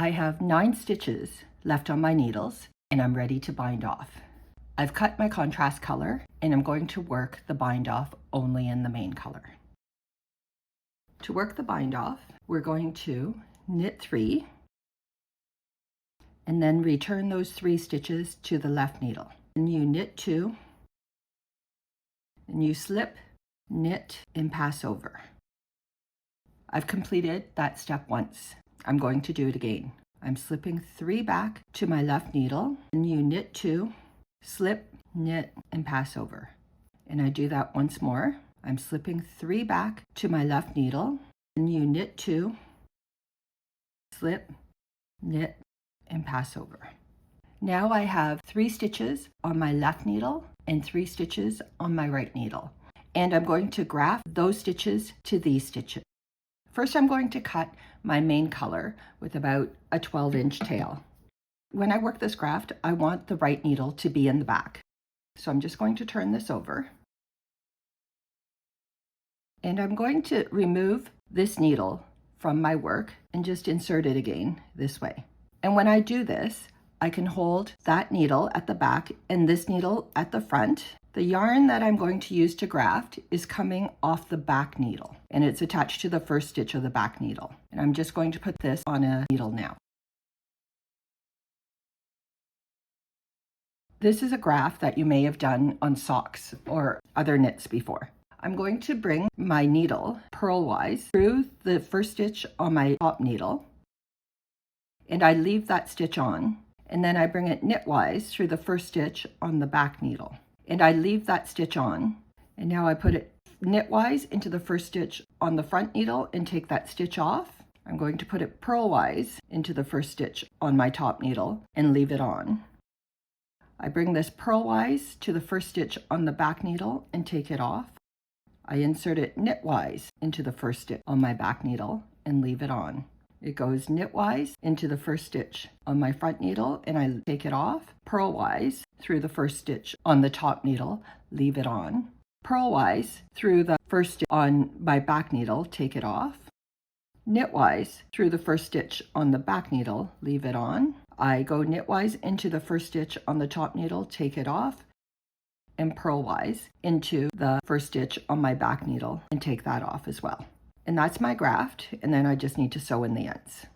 I have 9 stitches left on my needles and I'm ready to bind off. I've cut my contrast color and I'm going to work the bind off only in the main color. To work the bind off, we're going to knit 3 and then return those 3 stitches to the left needle. And you knit 2 and you slip, knit, and pass over. I've completed that step once. I'm going to do it again. I'm slipping 3 back to my left needle and you knit 2, slip, knit, and pass over. And I do that once more. I'm slipping 3 back to my left needle and you knit 2, slip, knit, and pass over. Now I have 3 stitches on my left needle and 3 stitches on my right needle. And I'm going to graft those stitches to these stitches. First, I'm going to cut my main color with about a 12-inch tail. When I work this graft, I want the right needle to be in the back. So I'm just going to turn this over. And I'm going to remove this needle from my work and just insert it again this way. And when I do this, I can hold that needle at the back and this needle at the front. The yarn that I'm going to use to graft is coming off the back needle and it's attached to the first stitch of the back needle. And I'm just going to put this on a needle now. This is a graft that you may have done on socks or other knits before. I'm going to bring my needle purlwise through the first stitch on my top needle and I leave that stitch on, and then I bring it knitwise through the first stitch on the back needle. And I leave that stitch on, and now I put it knitwise into the first stitch on the front needle and take that stitch off. I'm going to put it purlwise into the first stitch on my top needle and leave it on. I bring this purlwise to the first stitch on the back needle and take it off. I insert it knitwise into the first stitch on my back needle and leave it on. It goes knitwise into the first stitch on my front needle and I take it off, purlwise through the first stitch on the top needle, leave it on, purlwise through the first stitch on my back needle, take it off, knitwise through the first stitch on the back needle, leave it on. I go knitwise into the first stitch on the top needle, take it off, and purlwise into the first stitch on my back needle and take that off as well. And that's my graft, and then I just need to sew in the ends.